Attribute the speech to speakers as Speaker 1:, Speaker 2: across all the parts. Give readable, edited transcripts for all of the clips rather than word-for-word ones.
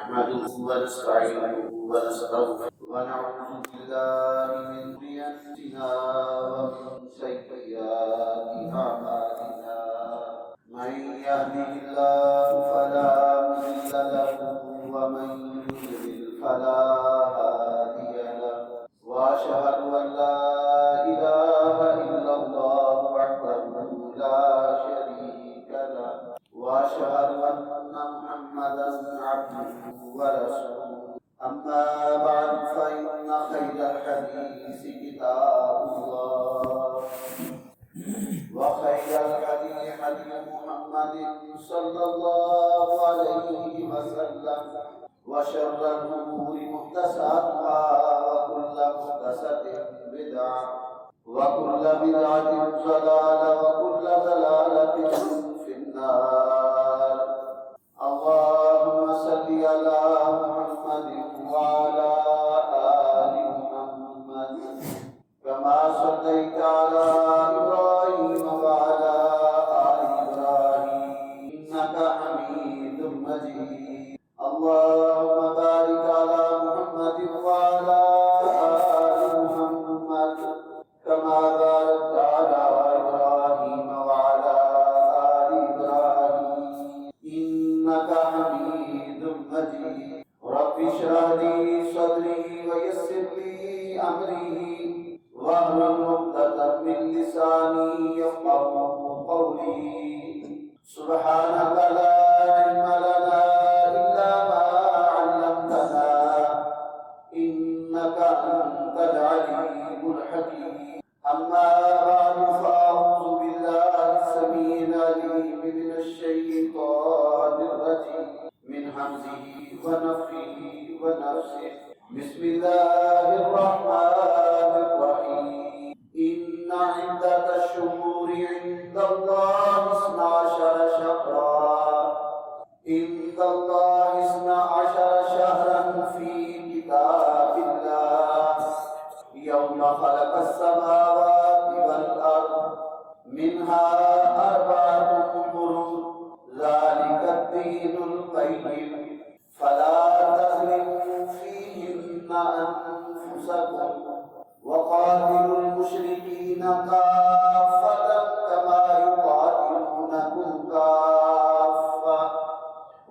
Speaker 1: نحمده ونستعينه ونستغفره ونعوذ بالله من شرور أنفسنا ومن سيئات أعمالنا من يهده الله فلا مضل له ومن يضلل فلا هادي له وأشهد أن لا إله إلا الله وحده لا شريك له وأشهد أن محمدا عبده ورسوله أما بعد فإن خير الحديث كتاب الله وخير الهدي هدي محمد صلى الله عليه وسلم وشر الأمور محدثاتها وكل محدثة بدعة وكل بدعة ضلالة وكل ضلالة في النار. اللهم صل على محمد وعلى آل محمد كما صليت على إبراهيم وعلى آل إبراهيم إنك حميد مجيد. اللهم بارك على محمد وعلى آل محمد كما باركت على إبراهيم وعلى آل إبراهيم إنك حميد مجيد. رب اشرح لي صدري ويسر لي أمري واحلل عقدة من لساني يفقهوا قولي. سبحانك لا علم لنا إلا ما علمتنا إنك أنت العليم الحكيم. أما بعد فأعوذ بالله السميع العليم من الشيطان الرجيم من همزه ونفخه ونفسه. بسم الله الرحمن الرحيم. إن عدة الشهور عند الله 12 شهرا شهرا في كتاب الله يوم خلق السماوات والأرض منها 4 حرم ذلك الدين القيم فلا تظلموا فيهن أنفسكم وقاتلوا المشركين كافة كما يقاتلونكم كافة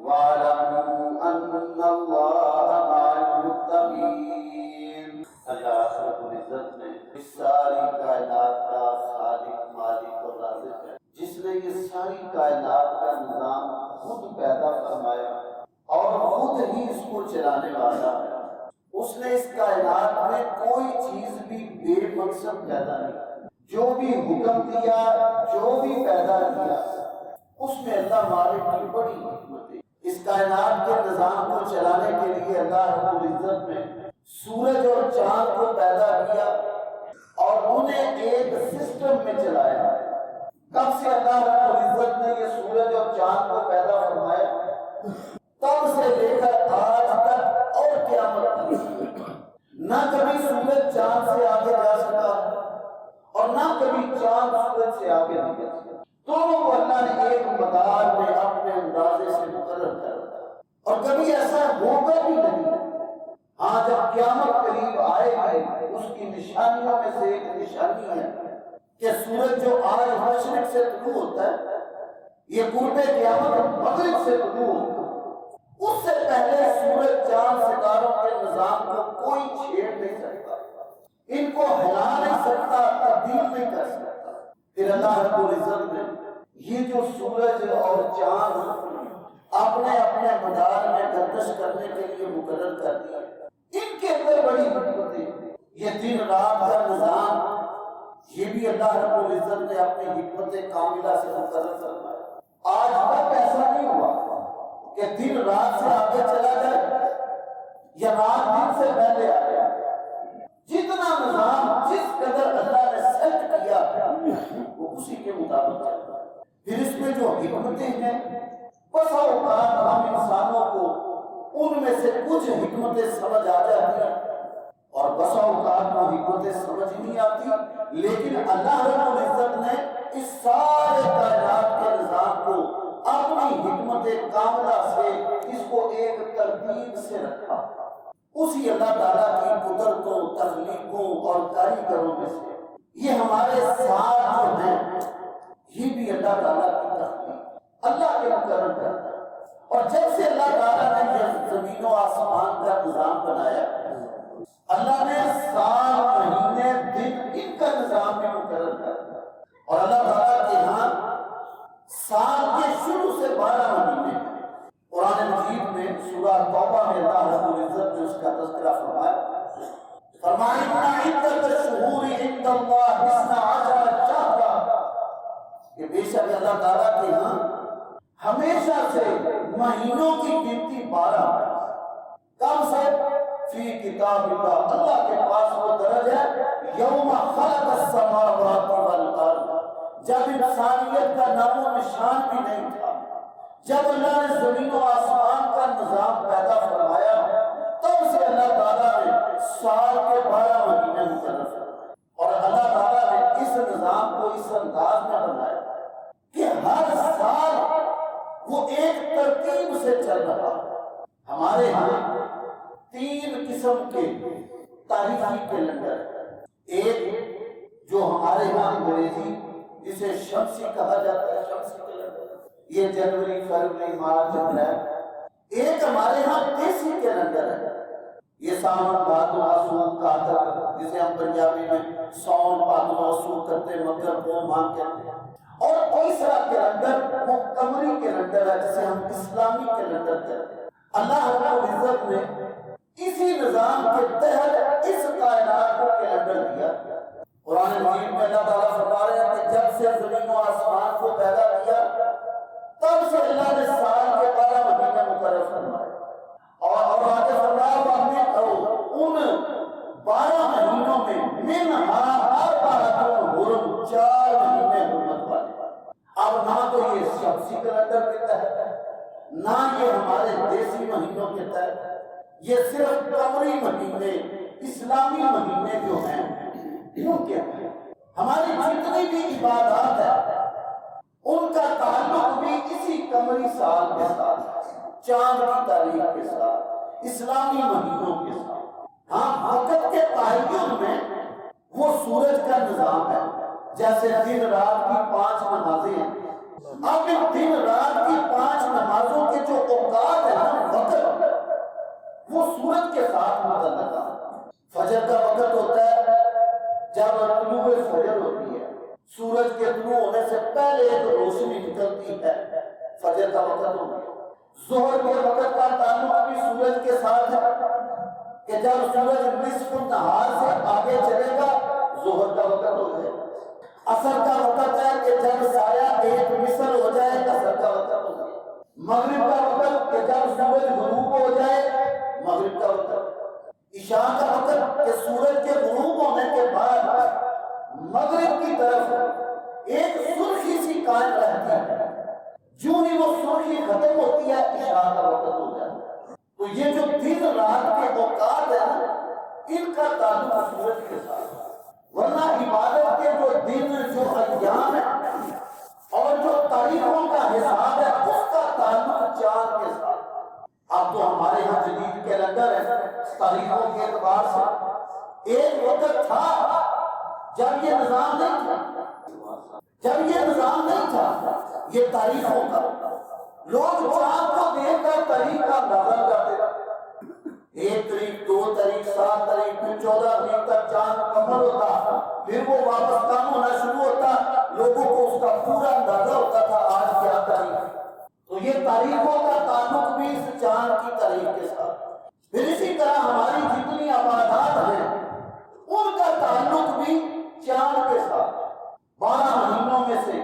Speaker 1: واعلموا أن الله مع المتقين. اللہ رب العزت نے اس ساری کائنات کا خالق مالک اور رازق ہے، جس نے یہ ساری کائنات کا نظام خود پیدا فرمایا اور خود ہی اس کو چلانے والا ہے. اس نے اس کائنات میں کوئی چیز بھی بے مقصد پیدا نہیں. جو بھی حکم دیا، جو بھی پیدا کیا، اس میں اللہ مالک کی بڑی حکمت ہے. اس کائنات کے نظام کو چلانے کے لیے اللہ رب العزت نے سورج اور چاند کو پیدا کیا اور انہیں ایک سسٹم میں چلایا. کب سے اللہ رب العزت نے یہ سورج اور چاند کو پیدا فرمایا؟ تب سے لے کر آج تک اور قیامت تک نہ کبھی سورج چاند سے آگے جا سکا اور نہ کبھی چاند سورج سے آگے نہیں جا سکا. دونوں کو اللہ نے ایک مدار میں اپنے اندازے سے مقرر کر دیا اور کبھی ایسا ہوگا بھی نہیں. ہاں جب قیامت قریب آئے گی اس کی نشانیوں میں سے ایک نشانی ہے کہ سورج جو آج مشرق سے طلوع ہوتا ہے یہ قرب قیامت مغرب سے طلوع ہوتا ہے. اس سے پہلے سورج چاند ستاروں کے نظام کو کوئی چھیڑ نہیں سکتا، ان کو ہلا نہیں سکتا، تبدیل نہیں کر سکتا. پھر اللہ رب العزت نے یہ جو سورج اور چاند اپنے اپنے مدار میں گردش کرنے کے لیے مقرر کر دیا، ان کے اندر بڑی حکمتیں. یہ دن رات کا نظام یہ بھی اللہ رب العزت نے اپنی حکمت کاملہ سے مقرر فرمایا. آج تک ایسا نہیں ہوا کہ دن رات سے آگے چلا جائے یا رات دن سے پہلے آ جائے. جتنا نظام جس قدر اللہ نے سیٹ کیا وہ اسی کے مطابق چلتا ہے. پھر اس میں جو حکمتیں ہیں بس اوقات ہم انسانوں کو ان میں سے کچھ حکمتیں سمجھ آ جاتی ہیں اور بس اوقات وہ حکمتیں سمجھ نہیں آتی. لیکن اللہ رب العزت نے اس سارے کائنات کے نظام کو اپنی حکمت کاملہ سے اس کو ایک ترتیب سے رکھا۔ اسی اللہ تعالیٰ کی قدرتوں، تخلیقوں اور کاریگروں میں سے یہ ہمارے ساتھ جو ہیں یہ بھی اللہ تعالیٰ کی تخلیق، اللہ کے مقرر کرتا ہے۔ اور جب سے اللہ تعالیٰ نے یہ زمین و آسمان کا نظام بنایا، اللہ نے 7 مہینے دن ان کا نظام بھی مقرر کر دیا۔ اور اللہ تعالیٰ کے ہاں سال کے شروع سے 12 مہینے ہیں۔ قرآن مجید میں سورہ توبہ میں اللہ رب العزت نے اس کا تذکرہ فرمایا ان عدت الشہور عند اللہ 12 شہرا، کہ بے شک اللہ تعالیٰ کے ہاں ہمیشہ سے مہینوں کی گنتی 12 ہے۔ کم سے فی کتاب اللہ، اللہ کے پاس وہ درج ہے یوم خلق السماوات والارض، جب انسانیت کا نام و نشان بھی نہیں تھا، جب اللہ نے زمین و آسمان کا نظام پیدا فرمایا، تب سے اللہ تعالیٰ نے سال کے 12 مہینے مقرر فرمائے۔ اور اللہ تعالیٰ نے اس نظام کو اس انداز میں بنایا کہ ہر سال وہ ایک ترتیب سے چل رہا ہے۔ ہمارے ہاں 3 قسم کے تاریخی کیلنڈر، ایک جو ہمارے ہاں انگریزی جسے شمسی کہا جاتا ہے، شمسی کیلنڈر، یہ جنوری، فروری، مارچ، اپریل۔ ایک ہمارے ہاں دیسی کیلنڈر ہے، یہ ساون، بھادو، آسو، کارتک، جسے ہم پنجابی میں سون، بھادو، آسو کرتے، مگر، پو، ماہ کہتے ہیں۔ اور تیسرا کیلنڈر وہ قمری کیلنڈر ہے، جسے ہم اسلامی کیلنڈر کہتے ہیں۔ اللہ رب العزت نے اسی نظام کے تحت اس کائنات کو کیلنڈر دیا۔ قرآن مجید میں اللہ تعالیٰ فرما رہے ہیں کہ جب سے زمین و آسمان کو پیدا کیا، تب سے اللہ نے سال کے 12 مہینے مقرر فرمائے۔ اور آگے فرمایا ان 12 مہینوں میں منہا اربعۃ حرم، 4 مہینے حرمت والے۔ اب نہ تو یہ شمسی کیلنڈر کے تحت ہے، نہ یہ ہمارے دیسی مہینوں کے تحت، یہ صرف قمری مہینے، اسلامی مہینے جو ہیں ان کے تحت۔ ہماری جتنی بھی عبادات ہے ان کا تعلق بھی اسی قمری سال کے ساتھ، چاند کی تاریخ کے ساتھ، اسلامی مہینوں کے ساتھ۔ ہاں، وقت کے تعین میں وہ سورج کا نظام ہے، جیسے دن رات کی 5 نمازیں ہیں۔ اب ان دن رات کی 5 نمازوں کے جو اوقات ہیں نا، وقت، وہ سورج کے ساتھ متعلق ہے۔ فجر کا وقت ہوتا ہے جب طلوع فجر ہوتی ہے، سورج کے طلوع ہونے سے پہلے ایک روشنی نکلتی ہے، فجر کا وقت ہوتا ہے۔ ظہر کے وقت کا تعلق بھی سورج کے ساتھ ہے کہ جب سورج نصف نہار سے آگے چلے گا، ظہر کا وقت ہو جائے۔ عصر کا وقت ہے کہ جب سایہ ایک مثل ہو جائے، عصر کا وقت ہو جائے۔ مغرب کا وقت کہ جب سورج غروب ہو جائے، مغرب کا وقت۔ عشاء کا وقت کہ سورج کے غروب ہونے کے بعد مغرب کی طرف ایک سرخی سی قائم رہتی ہے، جو ہی وہ سرخی ختم ہوتی ہے، عشاء کا وقت ہو جاتا ہے۔ تو یہ جو دن رات کے اوقات ہیں ان کا تعلق سورج کے ساتھ، ورنہ عبادت کے جو دن، جو ایام ہیں اور جو تاریخوں کا حساب ہے، اس کا تعلق چاند کے ساتھ۔ اب تو ہمارے یہاں جدید کیلنڈر ہے، تاریخوں کے اعتبار سے ایک وقت تھا جب یہ نظام نہیں تھا، یہ تاریخوں کا، لوگ چاند کو دیکھ کر تاریخ کا اندازہ کرتے تھے۔ 1 تاریخ، 2 تاریخ، 7 تاریخ، پھر 14 تاریخ تک چاند مکمل ہوتا، پھر وہ واپس کم ہونا شروع ہوتا، لوگوں کو اس کا پورا اندازہ ہوتا تھا آج کیا تاریخ۔ تو یہ تاریخوں کا تعلق بھی اس چاند کی تاریخ کے ساتھ۔ پھر اسی طرح ہماری جتنی عبادات ہیں ان کا تعلق بھی چاند کے ساتھ۔ 12 مہینوں میں سے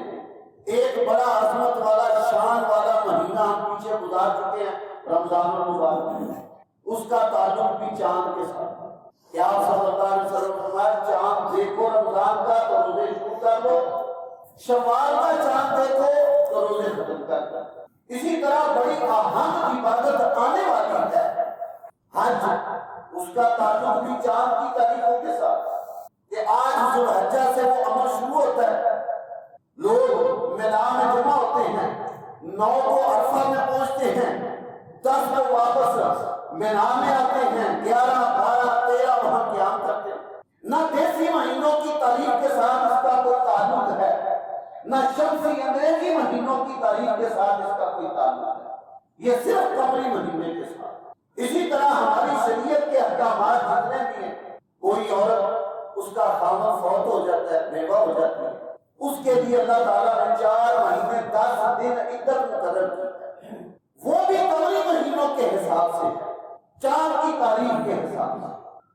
Speaker 1: ایک بڑا عظمت والا، شان والا مہینہ ہم پیچھے گزار چکے ہیں، رمضان المبارک، اس کا تعلق بھی چاند کے ساتھ۔ کیا آپ صلی اللہ علیہ وسلم فرمایا چاند دیکھو رمضان کا تو روزے شروع کر دو، شوال کا چاند دیکھو تو روزے ختم کر دو۔ اسی طرح بڑی اہم عبادت آنے والی ہے حج، اس کا تعلق بھی چاند کی تاریخوں کے ساتھ، کہ آج ذوالحجہ سے وہ عمل شروع ہوتا ہے، لوگ میدان میں جمع ہوتے ہیں، 9 کو عرفہ میں پہنچتے ہیں، 10 کو واپس مینا میں آتے ہیں، 11 12 13 وہاں قیام کرتے ہیں۔ نہ دیسی مہینوں کی تاریخ کے ساتھ اس کا کوئی تعلق ہے، نہ شمسی انگریزی مہینوں کی تاریخ کے ساتھ اس کا کوئی تعلق ہے، یہ صرف قمری مہینے کے ساتھ۔ اسی طرح ہماری شریعت کے احکامات جتنے بھی ہیں، کوئی عورت اس کا خاوند فوت ہو جاتا ہے، بیوہ ہو جاتی ہے، اس کے لیے اللہ تعالیٰ نے 4 مہینے 10 دن عدت مقرر کی، وہ بھی قمری مہینوں کے حساب سے، چاند کی تاریخ کے حساب سے،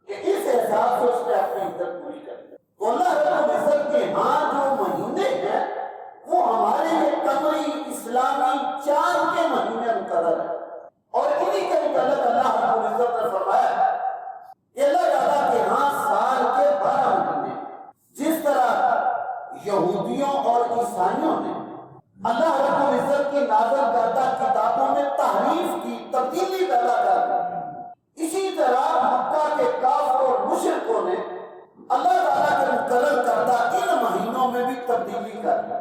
Speaker 1: کہ اس حساب سے اس نے اپنی عدت پوری کر دی۔ تو اللہ رب العزت کے ہاں جو مہینے ہیں وہ ہمارے لیے قمری اسلامی چاند کے مہینے مقرر ہیں، اور انہی کے متعلق اللہ رب العزت نے فرمایا کہ اللہ تعالیٰ کے ہاں سال کے 12 مہینے، جس طرح یہودیوں اور عیسائیوں نے اللہ رب العزت کی نازل کردہ کتابوں میں تحریف کی، تبدیلی پیدا کر دی، اسی طرح مکہ کے کافر اور مشرکوں نے اللہ تعالیٰ کے مقرر کردہ ان مہینوں میں بھی تبدیلی کر دی،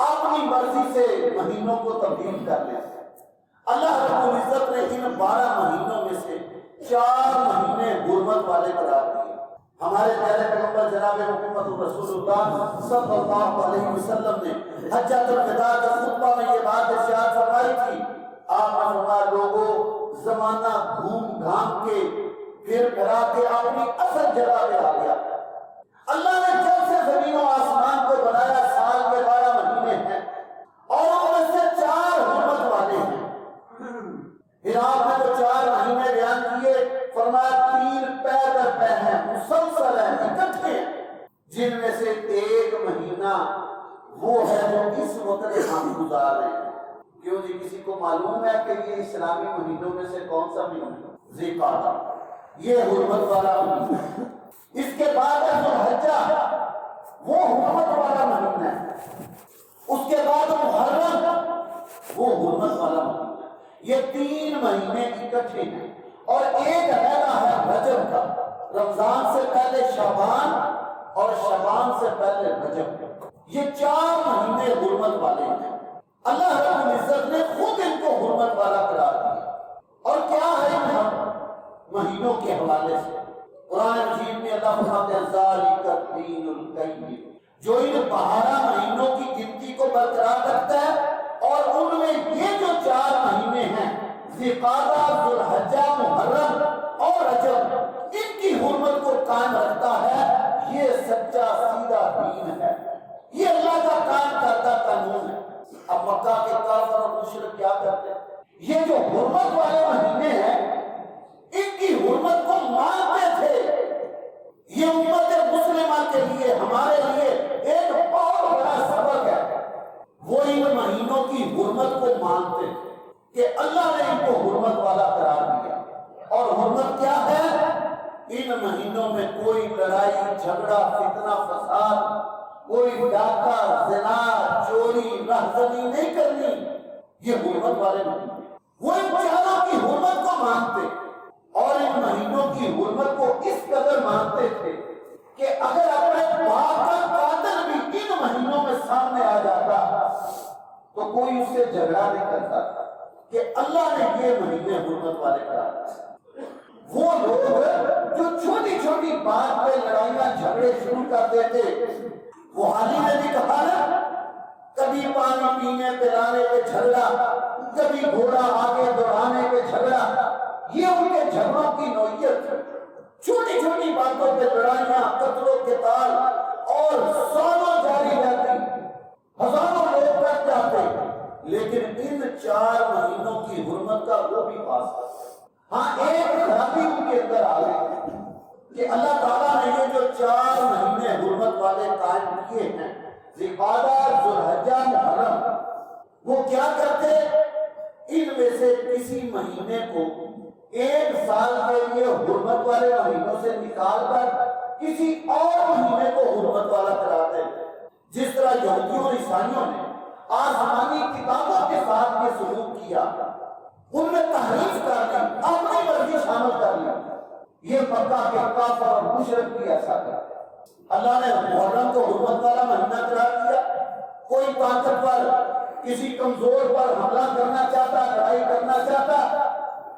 Speaker 1: اپنی مرضی سے مہینوں کو تبدیل کر لیا۔ اللہ رب العزت نے ان 12 مہینوں میں سے 4 مہینے حرمت والے قرار دیے۔ ہمارے پیارے پیغمبر جناب محمد رسول اللہ صلی اللہ علیہ وسلم نے حجۃ الوداع کے خطبہ میں یہ بات ارشاد فرمائی تھی۔ آپ نے فرمایا لوگوں زمانہ گھوم گھام کے پھر پھرا کے اپنی اصل جگہ پہ آ گیا۔ اللہ نے جب سے زمین و آسمان کو بنایا سال کے 12 مہینے ہیں، اور ان میں سے 4 حرمت والے ہیں۔ پھر آپ نے وہ 4 مہینے بیان کیے، فرمایا 3 پے در پے ہیں، مسلسل ہیں، اکٹھے ہیں، جن میں سے ایک مہینہ وہ ہے جو اس وقت ہم گزار رہے ہیں۔ کیوں جی، کسی کو معلوم ہے کہ یہ اسلامی مہینوں میں سے کون سا مہینہ؟ ذی القعدہ، یہ حرمت والا مہینہ۔ اس کے بعد ہے ذو الحجہ، وہ حرمت والا مہینہ ہے۔ اس کے بعد محرم، وہ حرمت والا مہینہ۔ یہ 3 مہینے اکٹھے ہیں، اور ایک مہینہ ہے رجب کا، رمضان سے پہلے شعبان اور شعبان سے پہلے رجب۔ یہ 4 مہینے حرمت والے ہیں۔ اللہ رب العزت نے خود ان کو حرمت والا قرار دیا۔ اور کیا ہے ان مہینوں کے حوالے سے قرآن مجید میں اللہ فرماتے ہیں ذالک الدین القیم، جو ان 12 مہینوں کی گنتی کو برقرار رکھتا ہے، اور ان میں یہ جو 4 مہینے ہیں ذی القعدہ، ذو الحجہ، محرم اور رجب، ان کی حرمت کو قائم رکھتا ہے، یہ سچا سیدھا دین ہے، یہ اللہ کا قائم کردہ قانون ہے۔ اب مکہ کے کافر اور مشرک کیا کرتے ہیں؟ یہ جو حرمت والے مہینے ہیں ان کی حرمت کو مانتے تھے۔ یہ امت مسلمہ کے لیے، ہمارے لیے ایک بہت بڑا سبق ہے۔ وہ ان مہینوں کی حرمت کو مانتے کہ اللہ نے ان کو حرمت والا قرار دیا۔ اور حرمت کیا ہے؟ ان مہینوں میں کوئی لڑائی جھگڑا فتنہ فساد، کوئی ڈاکہ زنا چوری رہزنی نہیں کرنی، یہ حرمت والے مہینے۔ وہ ان چاروں کی حرمت کو مانتے، اور ان مہینوں کی حرمت کو اس قدر مانتے تھے کہ اگر اپنے باپ کا قاتل بھی ان مہینوں میں سامنے آ جاتا تو کوئی اس سے جھگڑا نہیں کرتا تھا کہ اللہ نے یہ مہینے حرمت والے قرار دیے۔ وہ لوگ جو چھوٹی چھوٹی بات پہ لڑائیاں جھگڑے شروع کرتے تھے، وہ حالی نے بھی کہا نا، کبھی پانی پینے پلانے پہ جھگڑا، کبھی گھوڑا آگے دوڑانے پہ جھگڑا، یہ ان کے جھگڑوں کی نوعیت ہے۔ چھوٹی چھوٹی باتوں پہ لڑائیاں، قتل و قتال، اور سالوں جاری رہتی، ہزاروں لوگ کٹ جاتے، لیکن ان 4 مہینوں کی حرمت کا وہ بھی پاس کرتے۔ ہاں ایک خرابی ان کے اندر آ گئی کہ اللہ تعالیٰ نے یہ جو 4 مہینے حرمت والے قائم کیے ہیں، ذی القعدہ، ذو الحجہ، محرم، وہ کیا کرتے؟ ان میں سے کسی مہینے کو 1 سال کے لیے حرمت والے مہینوں سے نکال کر کسی اور مہینے کو حرمت والا قرار دیں۔ جس طرح یہودیوں اور عیسائیوں نے آسمانی کتابوں کے ساتھ یہ سلوک کیا، ان میں تحریف کر لی، اپنی مرضی شامل کر لی، یہ مکہ کے کافر اور مشرک بھی ایسا کرتے۔ اللہ نے محرم کو حرمت والا مہینہ قرار دیا۔ کوئی طاقتور کسی کمزور پر حملہ کرنا چاہتا، لڑائی کرنا چاہتا،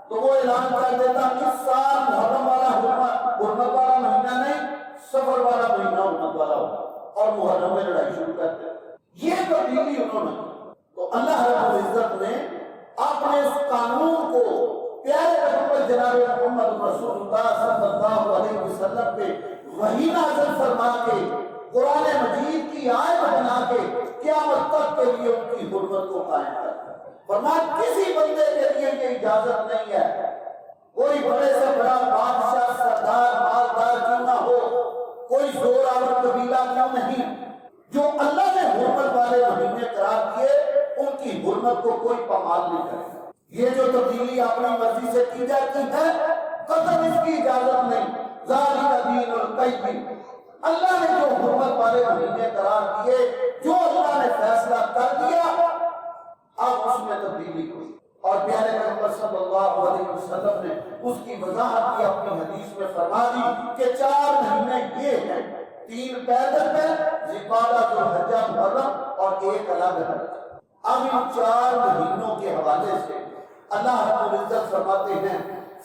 Speaker 1: تو وہ اعلان کر دیتا اس سال محرم والا حرمت والا مہینہ نہیں، سفر والا مہینہ حرمت والا ہوگا، اور محرم میں لڑائی شروع کرتے۔ یہ تبدیلی انہوں نے کی۔ تو اللہ رب العزت نے اپنے اس قانون کو پیارے پیغمبر جناب محمد رسول اللہ صلی اللہ علیہ وسلم پہ وحی نازل فرما کے قرآن مجید کی آیت بنا کے قیامت تک کے لیے ان کی حرمت کو قائم کرتا ہے۔ فرمایا کسی بندے کے لیے یہ اجازت نہیں ہے، کوئی بڑے سے بڑا بادشاہ، سردار، مالدار کیوں نہ ہو، کوئی زور آور قبیلہ کیوں نہیں، جو اللہ نے حرمت والے مہینے قرار دیے ان کی حرمت کو کوئی پامال نہیں کرے۔ یہ جو تبدیلی اپنی مرضی سے کی جاتی ہے، قطعاً اس کی اجازت نہیں۔ ذالک دین القیم، اللہ نے جو حرمت والے مہینے قرار دیے، جو اللہ نے فیصلہ کر دیا، اب اس میں تبدیلی ہوئی۔ اور پیارے پیغمبر صلی اللہ علیہ وسلم نے اس کی وضاحت کی اپنی حدیث میں فرما دی کہ 4 مہینے یہ ہیں، 3 پیدل میں، ذوالقعدہ، ذوالحجہ، محرم، اور ایک الگ ہے۔ اب ان 4 مہینوں کے حوالے سے اللہ رب العزت فرماتے ہیں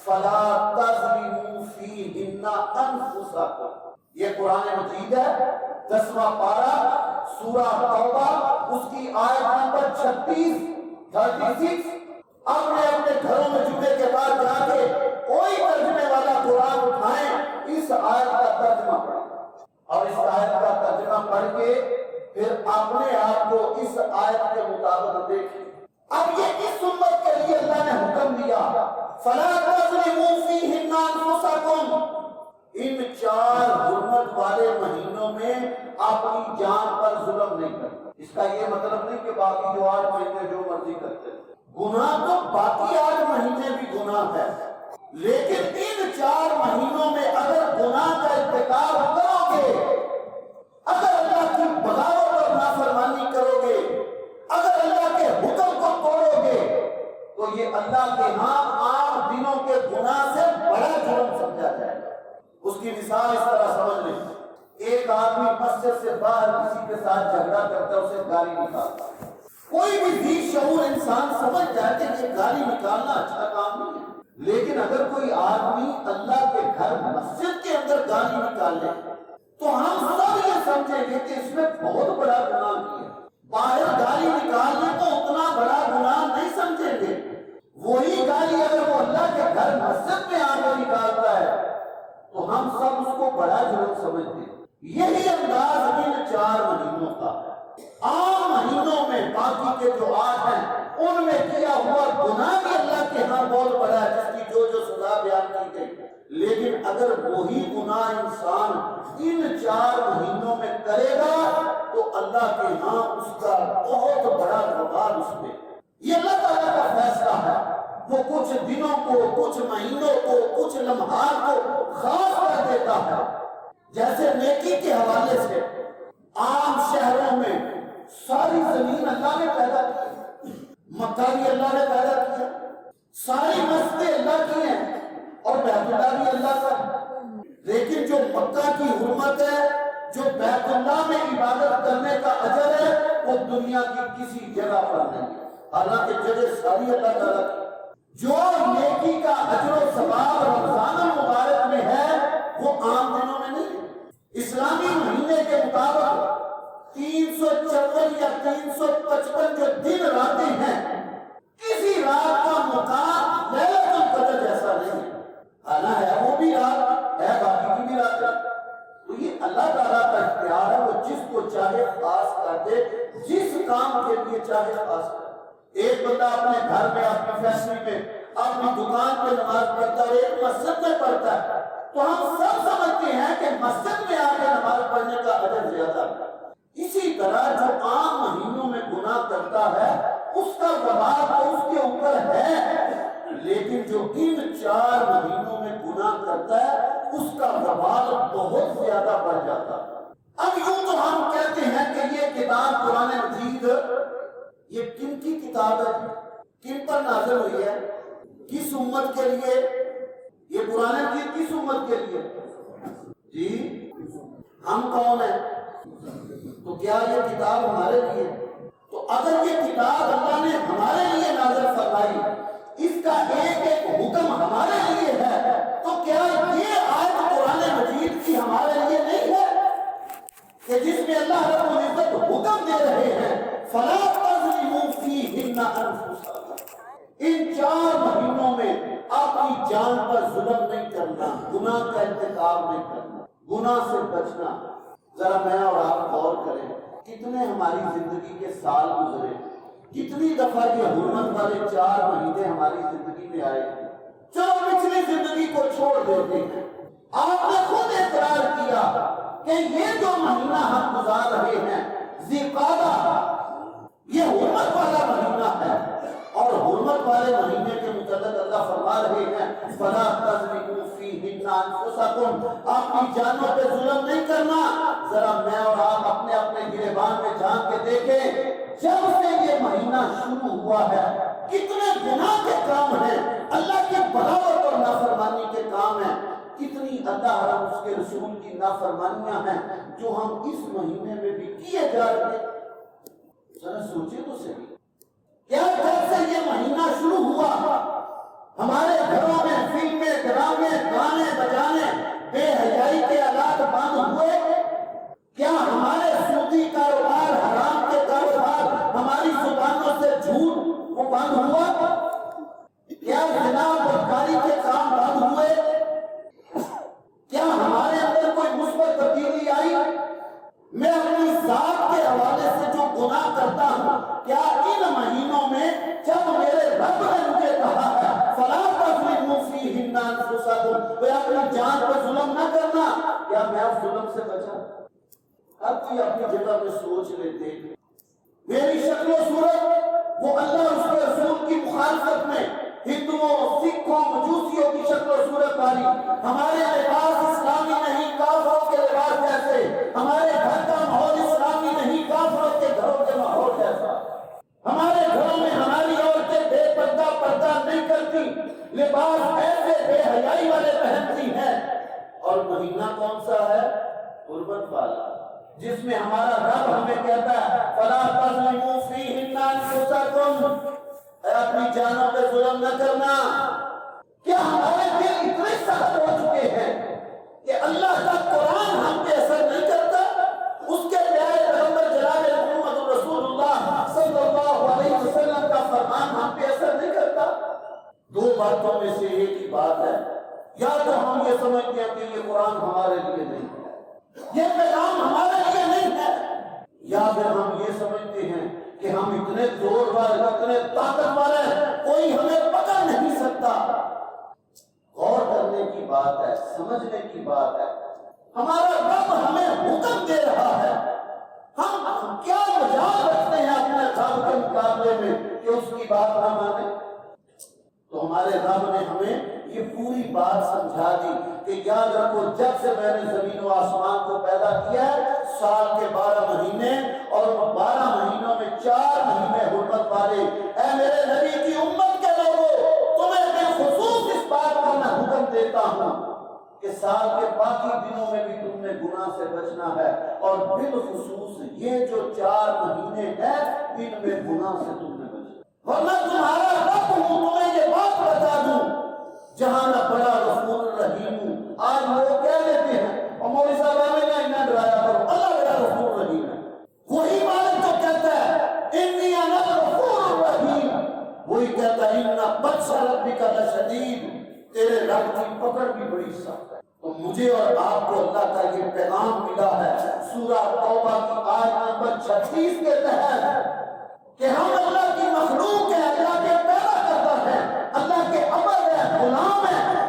Speaker 1: فَلَا تَظْلِمُوا فِيهِنَّ أَنفُسَكُمْ۔ یہ قرآن مجید ہے، 10واں پارہ، سورہ توبہ، اس کی آیت نمبر 36 اپنے اپنے گھروں میں جمعے کے بعد جا کے کوئی ترجمے والا قرآن اٹھائیں، اس آیت کا ترجمہ پڑھیں، اور اس آیت کا ترجمہ پڑھ کے پھر اپنے آپ کو اس آیت کے مطابق دیکھیں۔ اب یہ اس امت کے لیے اللہ نے حکم دیا فَلَا تَظْلِمُوا فِيهِنَّ أَنفُسَكُمْ، ان 4 حرمت والے مہینوں میں اپنی جان پر ظلم نہیں کرنا۔ اس کا یہ مطلب نہیں کہ باقی جو 8 مہینے جو مرضی کرتے ہیں، گناہ تو باقی 8 مہینے بھی گناہ ہے، لیکن ان 4 مہینوں میں اگر گناہ کا ارتکاب کرو گے، اگر اللہ کی بغاوت اور نافرمانی کرو گے، اگر اللہ کے حکم کو توڑو گے، تو یہ اللہ کے ہاں عام دنوں کے گناہ سے بڑا جرم سمجھا جائے گا۔ اس کی مثال اس طرح سمجھ لیں، ایک آدمی مسجد سے باہر کسی کے ساتھ جھگڑا کرتا ہے، اسے گالی نکالتا ہے۔ کوئی بھی ذی شعور انسان سمجھ جائے کہ یہ گالی نکالنا اچھا کام نہیں ہے، لیکن اگر کوئی آدمی اللہ کے گھر مسجد کے اندر گالی نکالے تو ہم سب یہ سمجھیں گے کہ اس میں بہت بڑا گناہ کیا۔ باہر گالی نکالنے کو اتنا بڑا گناہ نہیں سمجھیں گے، وہی گالی اگر وہ اللہ کے گھر مسجد میں آ کر نکالتا ہے تو ہم سب اس کو بڑا جرم سمجھتے ہیں۔ یہی انداز ان 4 مہینوں کا ہے۔ عام مہینوں میں باقی کے جو 8 ہیں ان میں کیا ہوا گناہ بھی اللہ کے ہاں بہت بڑا ہے، جس کی جو سزا بیان کی گئی، لیکن اگر وہی گناہ انسان ان 4 مہینوں میں کرے گا تو اللہ کے ہاں اس کا بہت بڑا وبال اس پہ۔ یہ اللہ تعالیٰ کا فیصلہ ہے، وہ کچھ دنوں کو، کچھ مہینوں کو، کچھ لمحات کو خاص کر دیتا ہے۔ جیسے نیکی کے حوالے سے عام شہروں میں ساری زمین اللہ نے پیدا کی، مکہ بھی اللہ نے پیدا کیا، ساری مسجدیں اللہ کی ہیں اور بیت اللہ بھی اللہ کا ہے، لیکن جو مکہ کی حرمت ہے، جو بیت اللہ میں عبادت کرنے کا اجر ہے، وہ دنیا کی کسی جگہ پر نہیں ہے، حالانکہ جگہ ساری اللہ تعالیٰ کی۔ جو نیکی کا اجر و ثواب رمضان المبارک میں ہے وہ عام دنوں میں نہیں ہے۔ اسلامی مہینے کے مطابق 354 یا 355 جو دن راتیں ہیں، کسی رات کا مقام لیلۃ القدر جیسا نہیں ہے، حالانکہ ہے وہ بھی رات ہے، باقی کی بھی رات ہے۔ تو یہ اللہ تعالیٰ کا اختیار ہے، وہ جس کو چاہے خاص کر دے، جس کام کے لیے چاہے خاص کر دے۔ ایک بندہ اپنے گھر میں، اپنی فیکٹری میں، اپنی دکان پہ نماز پڑھتا ہے اور ایک مسجد میں پڑھتا ہے، تو ہم سب سمجھتے ہیں کہ مسجد میں آ کے نماز پڑھنے کا اجر زیادہ ہے۔ اسی طرح جو عام مہینوں میں گناہ کرتا ہے اس کا وبال تو اس کے اوپر ہے، لیکن جو ان 4 مہینوں میں گناہ کرتا ہے اس کا وبال بہت زیادہ بڑھ جاتا ہے۔ اب یوں تو ہم کہتے ہیں کہ یہ کتاب قرآن مجید یہ کن کی کتاب ہے، کن پر نازل ہوئی ہے، کس امت کے لیے؟ یہ قرآن مجید کس امت کے لیے؟ جی ہم کون ہیں؟ تو کیا یہ کتاب ہمارے لیے؟ تو اگر یہ کتاب اللہ نے ہمارے لیے نازل فرمائی، اس کا ایک ایک حکم ہمارے لیے ہے، تو کیا یہ آیت قرآن مجید کی ہمارے لیے نہیں ہے کہ جس میں اللہ رب العزت حکم دے رہے ہیں فَلَا تَظْلِمُوا فِيهِنَّ أَنفُسَكُمْ، ان 4 مہینوں میں اپنی جان پر ظلم نہیں کرنا، گناہ کا ارتکاب نہیں کرنا، گناہ سے بچنا۔ ذرا میں اور آپ غور کریں، کتنے ہماری زندگی کے سال گزرے، کتنی دفعہ یہ حرمت والے 4 مہینے ہماری زندگی میں آئے، چلو پچھلی زندگی کو چھوڑ دیتے ہیں۔ آپ نے خود اقرار کیا کہ یہ جو مہینہ ہم گزار رہے ہیں ذی القعدہ، یہ حرمت والا مہینہ ہے، اور حرمت والے مہینے کے متعلق اللہ فرما رہے ہیں فَلَا تَظْلِمُوا فِيهِنَّ أَنفُسَكُمْ، اپنی جانوں پہ ظلم نہیں کرنا۔ ذرا میں اور آپ اپنے اپنے گریبان میں جھانک کے دیکھیں، جب سے یہ مہینہ شروع ہوا ہے کتنے گناہ کے کام ہیں، اللہ کی بغاوت اور نافرمانی کے کام ہیں، کتنی اللہ اور اس کے رسول کی نافرمانیاں ہیں جو ہم اس مہینے میں بھی کیے جا رہے ہیں۔ ذرا سوچیں تو صحیح، کیا جب سے یہ مہینہ شروع ہوا ہمارے گھروں میں فلمیں، ڈرامے، گانے بجانے، بے حیائی کے آلات بند ہوئے؟ کیا ہمارے سودی کاروبار، حرام کے کاروبار، ہماری زبانوں سے جھوٹ وہ بند ہوا؟ کیا زنا بدکاری کے کام بند ہوئے؟ کیا ہمارے اندر کوئی مثبت تبدیلی آئی؟ میں اپنی ذات کے حوالے سے جو گناہ کرتا ہوں، کیا ان مہینوں میں جب میرے رب نے مجھے کہا ہے فَلَا تَظْلِمُوا فِيهِنَّ أَنفُسَكُمْ، وہ اپنی جان پر ظلم نہ کرنا، کیا میں اس ظلم سے بچا؟ اب کوئی اپنی جگہ میں سوچ لیتے، میری شکل و صورت وہ اللہ اس کے رسول کی مخالفت میں ہندوؤں، سکھوں، مجوسیوں کی شکل و صورت والی، ہمارے لباس اسلامی نہیں کافروں کے لباس جیسے، ہمارے گھر کا ماحول اسلامی نہیں کافروں کے گھروں کے ماحول جیسا، ہمارے گھروں میں ہماری عورتیں بے پردہ پردہ نہیں کرتی، لباس ایسے بے حیائی والے پہنتی ہیں، اور مہینہ کون سا ہے؟ حرمت والا، جس میں ہمارا رب ہمیں کہتا ہے فَلَا تَظْلِمُوا فِيهِنَّ أَنفُسَكُمْ، اپنی جانوں پہ ظلم نہ کرنا۔ کیا ہمارے دل اتنے سخت ہو چکے ہیں کہ اللہ کا قرآن ہم پہ اثر نہیں کرتا؟ اس کے پیارے پیغمبر جناب محمد رسول اللہ صلی اللہ علیہ وسلم کا فرمان ہم پہ اثر نہیں کرتا؟ 2 باتوں میں سے ایک ہی بات ہے، یا تو ہم یہ سمجھتے ہیں کہ یہ قرآن ہمارے لیے نہیں ہے، یہ پیغام ہمارے لیے نہیں ہے، یا پھر ہم یہ سمجھتے ہیں کہ ہم اتنے زور والے، اتنے طاقتور ہیں، کوئی ہمیں پکڑ نہیں سکتا۔ غور کرنے کی بات ہے، سمجھنے کی بات ہے، ہمارا رب ہمیں حکم دے رہا ہے، ہم کیا مجال رکھتے ہیں اپنے رب کے مقابلے میں کہ اس کی بات نہ مانیں؟ تو ہمارے رب نے ہمیں یہ پوری بات سمجھا دی کہ یاد رکھو، جب سے میں نے زمین و آسمان کو پیدا کیا ہے، سال کے 12 مہینے، اور 12 مہینوں میں 4 مہینے حرمت والے، اے میرے نبی کی امت کے لوگوں، تمہیں بالخصوص اس بات کا میں حکم دیتا ہوں کہ سال کے باقی دنوں میں بھی تم نے گناہ سے بچنا ہے، اور بالخصوص یہ جو 4 مہینے ہیں ان میں گناہ سے تم نے بچنا، ورنہ تمہارا رب ہوں، تمہیں یہ بات بتا دوں، جہاں نہ بڑا غفور رحیم ہوں۔ آج لوگ کہہ لیتے ہیں اور مولوی صاحب ہمیں نہ انہیں ڈرایا کرو، اللہ بڑا غفور رحیم ہے، وہی مالک جو کہتا ہے انی انا الغفور الرحیم، وہی کہتا ہے ان بطش ربک لشدید، تیرے رب کی پکڑ بھی بڑی سخت ہے۔ تو مجھے اور آپ کو اللہ کا یہ پیغام ملا ہے سورہ توبہ کی آیت نمبر 36 کے تحت کہ ہم اللہ کی مخلوق ہیں، اللہ کے پیدا کرتا ہے، اللہ کے عبد ہے، غلام ہے،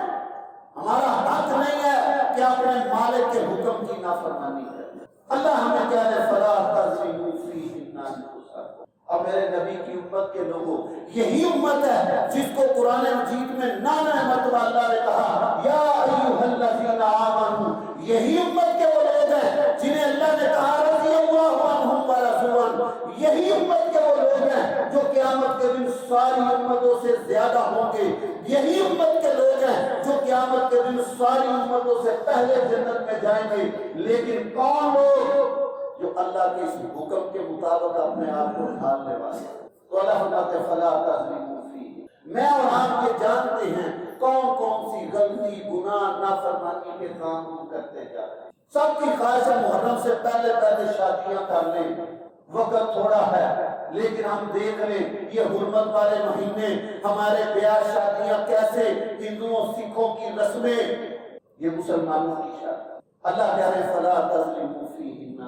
Speaker 1: ہمارا حق نہیں ہے کہ اپنے مالک کے حکم کی نافرمانی کرے۔ اللہ ہمیں کہہ رہے فلا تظلموا فیہن انفسکم۔ اب میرے نبی کی امت کے لوگوں، یہی امت ہے جس کو قرآن مجید میں نعمت اللہ نے کہا یا ایھا الذین آمنوا، یہی امت کے وہ لوگ ہیں جنہیں اللہ نے کہا رضی اللہ عنہم ورضوا، یہی امت کے وہ لوگ ہیں جو قیامت کے دن ساری امتوں سے زیادہ ہوں گے، یہی امت کے لوگ ہیں جو قیامت کے دن ساری امتوں سے پہلے جنت میں جائیں گے۔ لیکن کون لوگ؟ جو اللہ کے اس حکم کے مطابق اپنے آپ کو ڈھالنے والے ہیں۔ تو اللہ فرماتے فلا تظلموا فیہ، میں اور آپ یہ جانتے ہیں کون کون سی غلطی، گناہ، نافرمانی کے کام ہم کرتے جا رہے ہیں۔ سب کی خواہش ہے محرم سے پہلے پہلے شادیاں کر لیں، وقت تھوڑا ہے، لیکن ہم دیکھ لیں یہ حرمت والے مہینے ہمارے بیاہ شادیاں کیسے، ہندوؤں سکھوں کی رسمیں، یہ مسلمانوں کی شادی۔ اللہ کہہ رہے فلا تظلموا فیہن،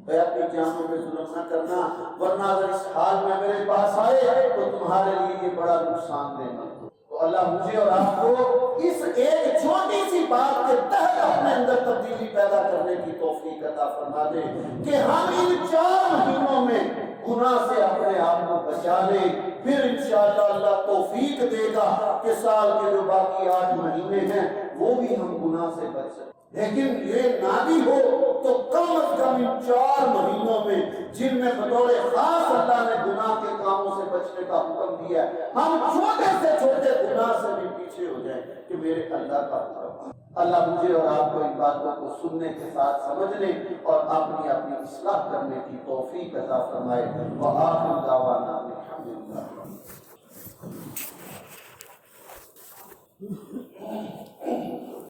Speaker 1: اے اپنی جانوں میں ظلم نہ کرنا، ورنہ اگر اس حال میں میرے پاس آئے تو تمہارے لیے یہ بڑا نقصان دے گا۔ تو اللہ مجھے اور آپ کو اس ایک چھوٹی سی بات کے تحت اپنے اندر تبدیلی پیدا کرنے کی توفیق عطا فرما دے کہ ہم ان 4 مہینوں میں گناہ سے اپنے آپ کو بچا لیں، پھر انشاءاللہ اللہ توفیق دے گا کہ سال کے جو باقی 8 مہینے ہیں وہ بھی ہم گناہ سے بچ سکیں۔ لیکن یہ نہ بھی ہو تو کم از کم ان 4 مہینوں میں جن میں بطور خاص اللہ نے گناہ کے کاموں سے بچنے کا حکم دیا ہے، ہم چھوٹے سے چھوٹے گناہ سے بھی پیچھے ہو جائیں کہ میرے اللہ کا حکم۔ اللہ مجھے اور آپ کو ان باتوں کو سننے کے ساتھ سمجھنے اور اپنی اصلاح کرنے کی توفیق عطا فرمائے۔ وآخر دعوانا الحمدللہ۔